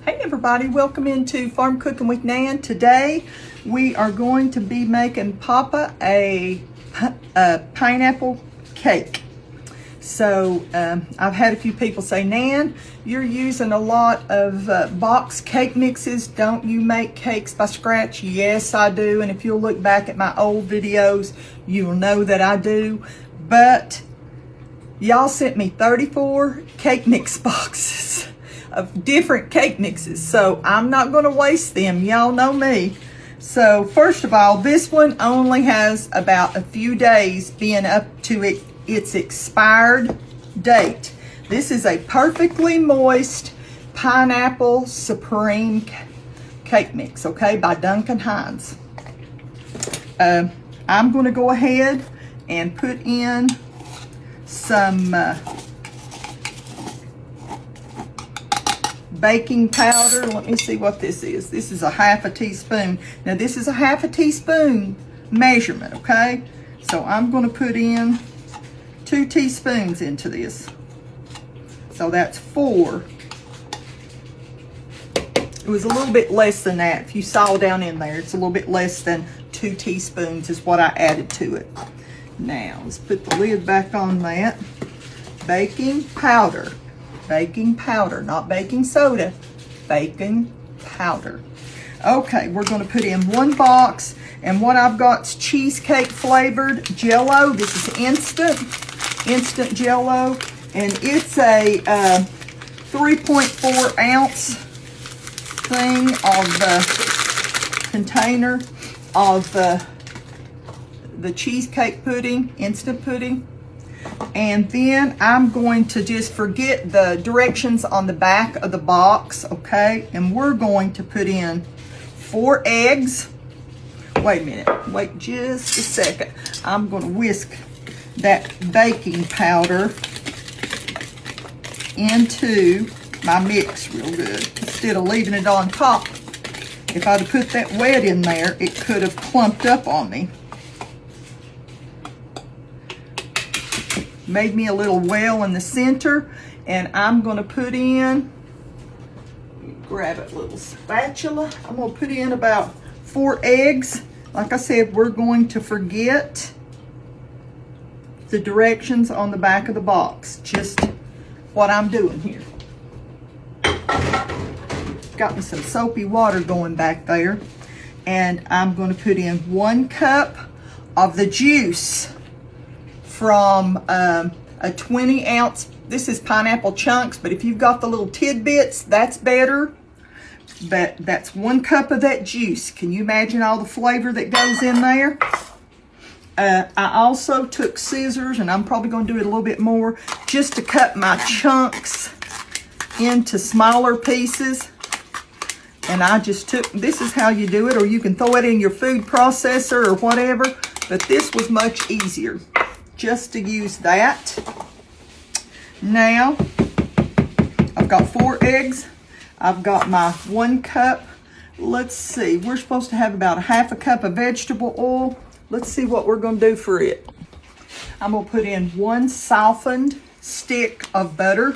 Hey everybody, welcome into Farm Cooking with Nan. Today we are going to be making Papa a pineapple cake. So I've had a few people say, Nan, you're using a lot of box cake mixes. Don't you make cakes by scratch? Yes, I do. And if you'll look back at my old videos, you'll know that I do. But y'all sent me 34 cake mix boxes of different cake mixes, so I'm not going to waste them. Y'all know me. So first of all, this one only has about a few days being up to its expired date. This is a perfectly moist pineapple supreme cake mix, okay, by Duncan Hines. I'm going to go ahead and put in some baking powder. Let me see what this is. This is a half a teaspoon. Now this is a half a teaspoon measurement, okay? So I'm going to put in 2 teaspoons into this. So that's 4. It was a little bit less than that. If you saw down in there, it's a little bit less than 2 teaspoons is what I added to it. Now let's put the lid back on that. Baking powder. Baking powder, not baking soda, baking powder. Okay, we're going to put in 1 box, and what I've got is cheesecake flavored Jello. This is instant Jello, and it's a 3.4 ounce thing of the container of the cheesecake pudding, instant pudding. And then I'm going to just forget the directions on the back of the box, okay? And we're going to put in 4 eggs. Wait a minute, wait just a second. I'm going to whisk that baking powder into my mix real good instead of leaving it on top. If I'd have put that wet in there, it could have clumped up on me. Made me a little well in the center, and I'm going to put in, grab a little spatula, I'm going to put in about 4 eggs. Like I said, we're going to forget the directions on the back of the box, just what I'm doing here. Got me some soapy water going back there, and I'm going to put in 1 cup of the juice from a 20 ounce, this is pineapple chunks, but if you've got the little tidbits, that's better. But that's 1 cup of that juice. Can you imagine all the flavor that goes in there? I also took scissors, and I'm probably going to do it a little bit more, just to cut my chunks into smaller pieces. And I just took, this is how you do it, or you can throw it in your food processor or whatever, but this was much easier, just to use that. Now, I've got 4 eggs. I've got my 1 cup. Let's see, we're supposed to have about a half a cup of vegetable oil. Let's see what we're going to do for it. I'm going to put in 1 softened stick of butter.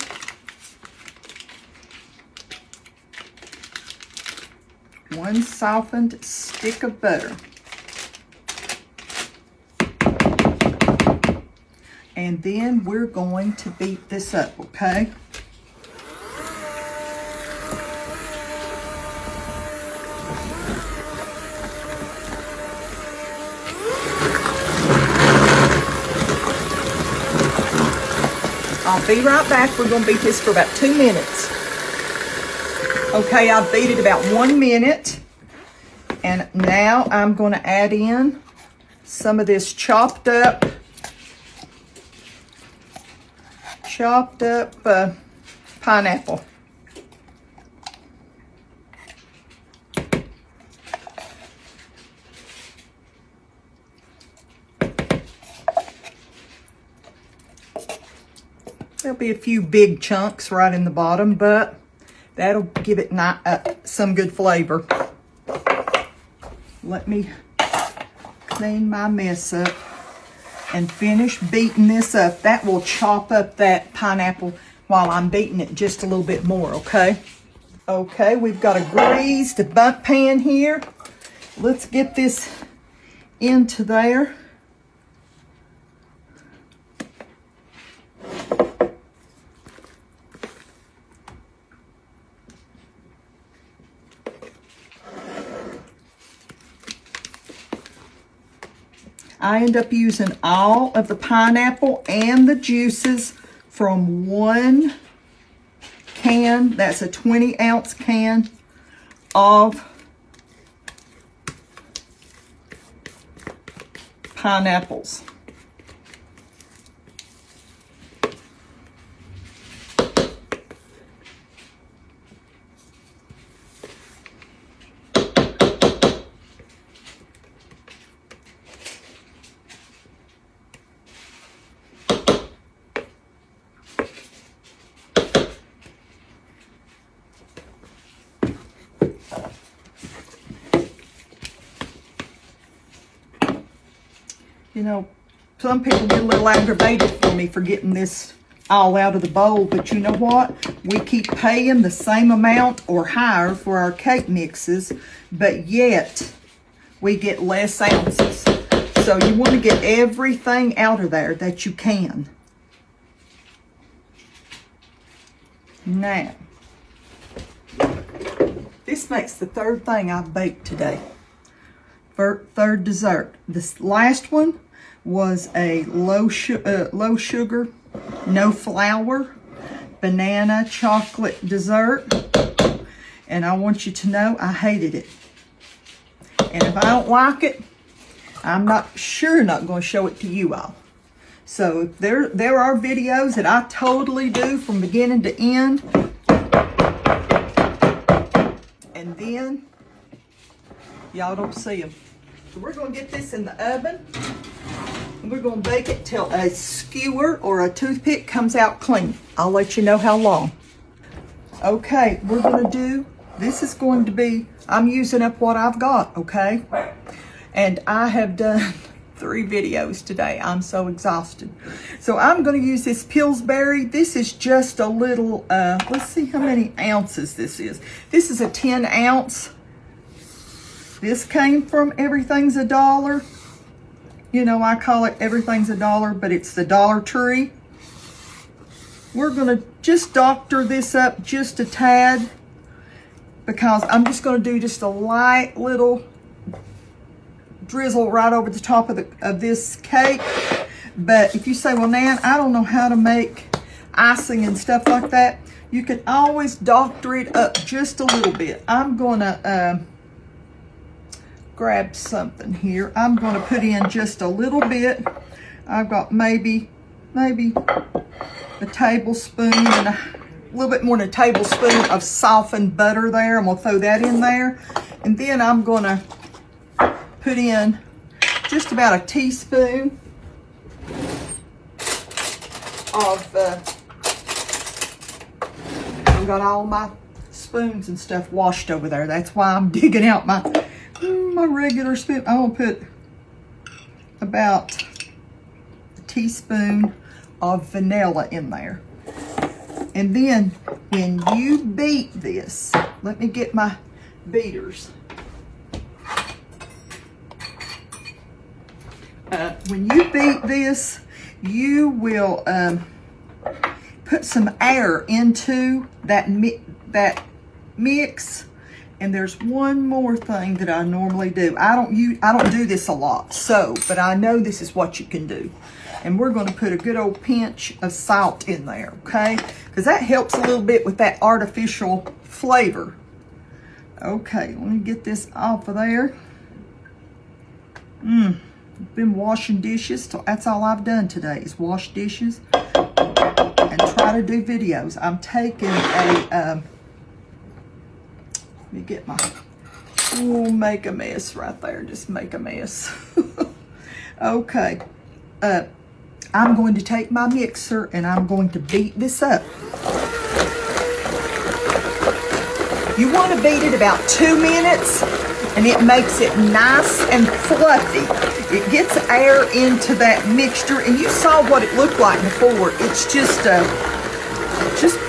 One softened stick of butter. And then we're going to beat this up, okay? I'll be right back. We're going to beat this for about 2 minutes. Okay, I've beat it about 1 minute. And now I'm going to add in some of this chopped up pineapple. There'll be a few big chunks right in the bottom, but that'll give it some good flavor. Let me clean my mess up and finish beating this up. That will chop up that pineapple while I'm beating it just a little bit more, okay? Okay, we've got a greased bundt pan here. Let's get this into there. I end up using all of the pineapple and the juices from one can. That's a 20-ounce can of pineapples. You know, some people get a little aggravated for me for getting this all out of the bowl, but you know what? We keep paying the same amount or higher for our cake mixes, but yet we get less ounces. So you want to get everything out of there that you can. Now, this makes the third thing I've baked today. Third dessert. This last one was a low sugar, no flour, banana chocolate dessert. And I want you to know I hated it. And if I don't like it, I'm not going to show it to you all. So there are videos that I totally do from beginning to end. And then y'all don't see them. So we're going to get this in the oven. And we're going to bake it till a skewer or a toothpick comes out clean. I'll let you know how long. Okay, we're going to do, this is going to be, I'm using up what I've got, okay? And I have done 3 videos today. I'm so exhausted. So I'm going to use this Pillsbury. This is just a little, let's see how many ounces this is. This is a 10 ounce. This came from Everything's a Dollar. You know, I call it Everything's a Dollar, but it's the Dollar Tree. We're going to just doctor this up just a tad because I'm just going to do just a light little drizzle right over the top of this cake. But if you say, well, Nan, I don't know how to make icing and stuff like that, you can always doctor it up just a little bit. I'm going to grab something here. I'm going to put in just a little bit. I've got maybe a tablespoon and a little bit more than a tablespoon of softened butter there. I'm going to throw that in there. And then I'm going to put in just about a teaspoon of, I've got all my spoons and stuff washed over there. That's why I'm digging out my regular spoon. I'm going to put about a teaspoon of vanilla in there. And then when you beat this, let me get my beaters. When you beat this, you will put some air into that mix. And there's one more thing that I normally do. I don't do this a lot, but I know this is what you can do. And we're going to put a good old pinch of salt in there, okay? Because that helps a little bit with that artificial flavor. Okay, let me get this off of there. Been washing dishes. So that's all I've done today is wash dishes and try to do videos. I'm taking a, let me get my, make a mess right there. Just make a mess. Okay. I'm going to take my mixer and I'm going to beat this up. You want to beat it about 2 minutes and it makes it nice and fluffy. It gets air into that mixture and you saw what it looked like before. It's just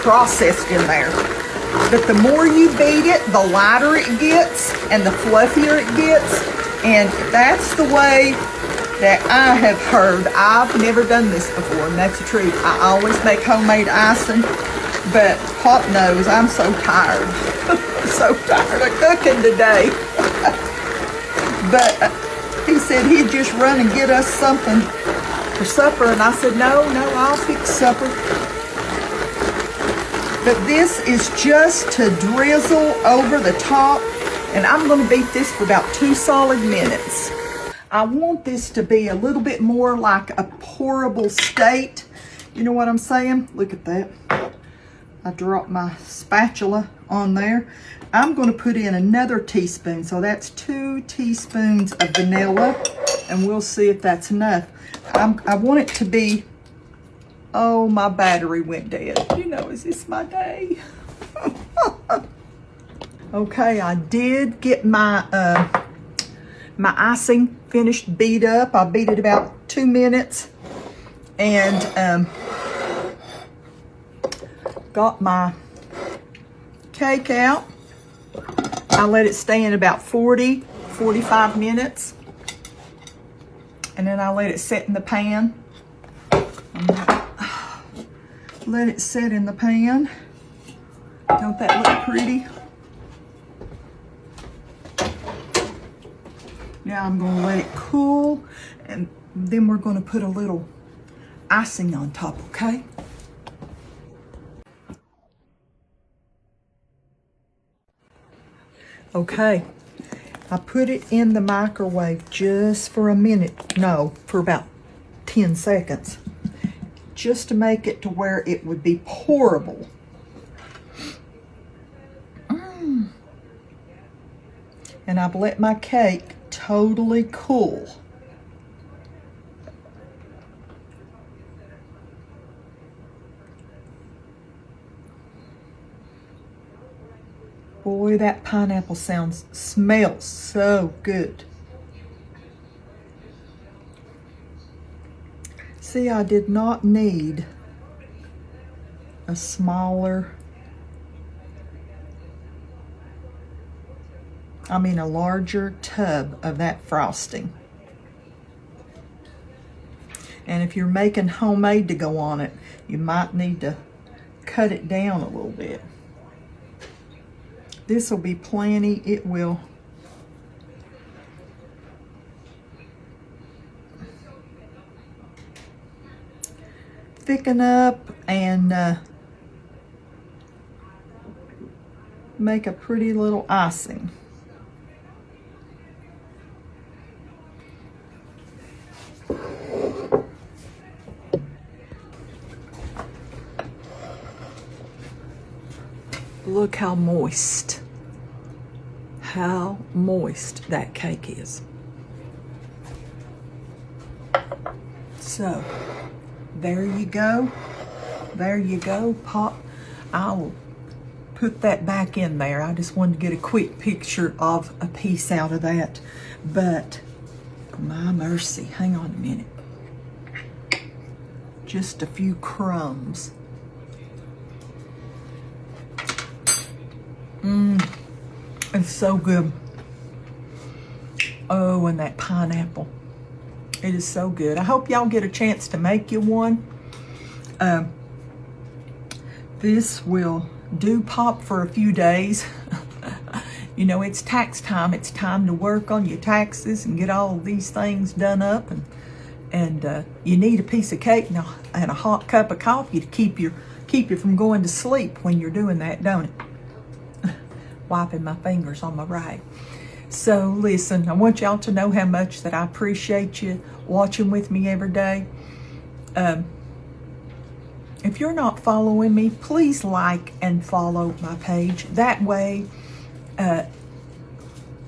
processed in there. But the more you beat it, the lighter it gets and the fluffier it gets. And that's the way that I have heard. I've never done this before, and that's the truth. I always make homemade icing, but Pop knows I'm so tired. So tired of cooking today. But he said he'd just run and get us something for supper, and I said, no, I'll fix supper. But this is just to drizzle over the top, and I'm going to beat this for about 2 solid minutes. I want this to be a little bit more like a pourable state. You know what I'm saying? Look at that. I dropped my spatula on there. I'm going to put in another teaspoon, so that's 2 teaspoons of vanilla, and we'll see if that's enough. I want it to be, oh, my battery went dead. You know, is this my day? Okay, I did get my my icing finished, beat up. I beat it about 2 minutes, and got my cake out. I let it stay in about 45 minutes, and then I let it set in the pan. Let it set in the pan. Don't that look pretty? Now I'm going to let it cool, and then we're going to put a little icing on top, okay? Okay, I put it in the microwave just for a minute. No, for about 10 seconds. Just to make it to where it would be pourable. And I've let my cake totally cool. Boy, that pineapple smells so good. See, I did not need a larger tub of that frosting. And if you're making homemade to go on it, you might need to cut it down a little bit. This will be plenty. It will thicken up and make a pretty little icing. Look how moist that cake is. So there you go. There you go, Pop. I will put that back in there. I just wanted to get a quick picture of a piece out of that. But my mercy, hang on a minute. Just a few crumbs. It's so good. Oh, and that pineapple. It is so good. I hope y'all get a chance to make you one. This will do Pop for a few days. You know, it's tax time. It's time to work on your taxes and get all these things done up. And you need a piece of cake and a hot cup of coffee to keep you from going to sleep when you're doing that, don't it? Wiping my fingers on my rag. So listen, I want y'all to know how much that I appreciate you watching with me every day. If you're not following me, please like and follow my page. That way,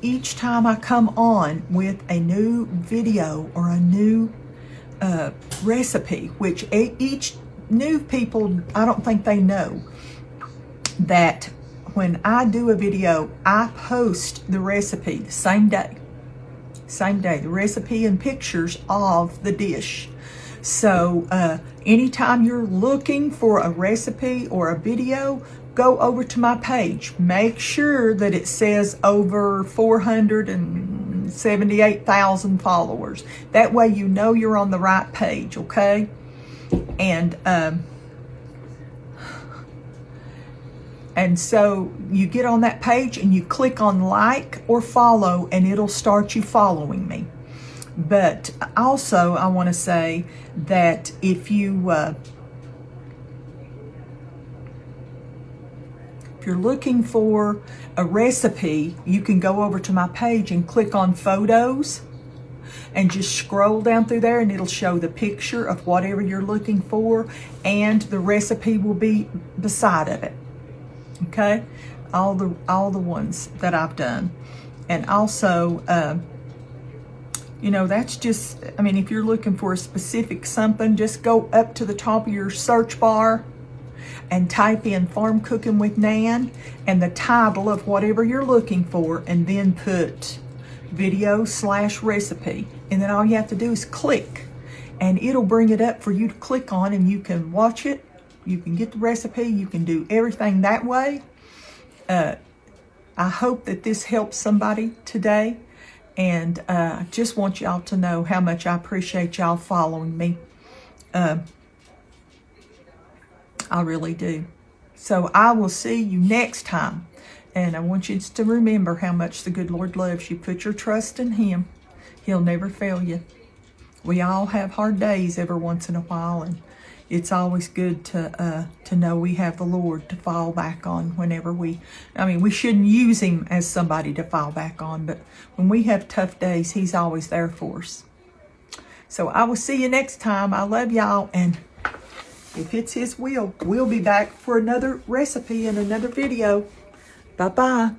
each time I come on with a new video or a new recipe, which each new people, I don't think they know that when I do a video, I post the recipe the same day. The recipe and pictures of the dish. So anytime you're looking for a recipe or a video, go over to my page. Make sure that it says over 478,000 followers. That way you know you're on the right page, okay? And so you get on that page and you click on like or follow, and it'll start you following me. But also I want to say that if you're looking for a recipe, you can go over to my page and click on photos and just scroll down through there, and it'll show the picture of whatever you're looking for, and the recipe will be beside of it. Okay, all the ones that I've done. And also you know, that's just, I mean, if you're looking for a specific something, just go up to the top of your search bar and type in Farm Cooking with Nan and the title of whatever you're looking for, and then put video/recipe, and then all you have to do is click, and it'll bring it up for you to click on, and you can watch it, you can get the recipe, you can do everything that way. I hope that this helps somebody today, and I just want y'all to know how much I appreciate y'all following me. I really do. So I will see you next time. And I want you to remember how much the good Lord loves you. Put your trust in Him. He'll never fail you. We all have hard days every once in a while, and it's always good to know we have the Lord to fall back on whenever we shouldn't use Him as somebody to fall back on, but when we have tough days, He's always there for us. So I will see you next time. I love y'all, and if it's His will, we'll be back for another recipe and another video. Bye-bye.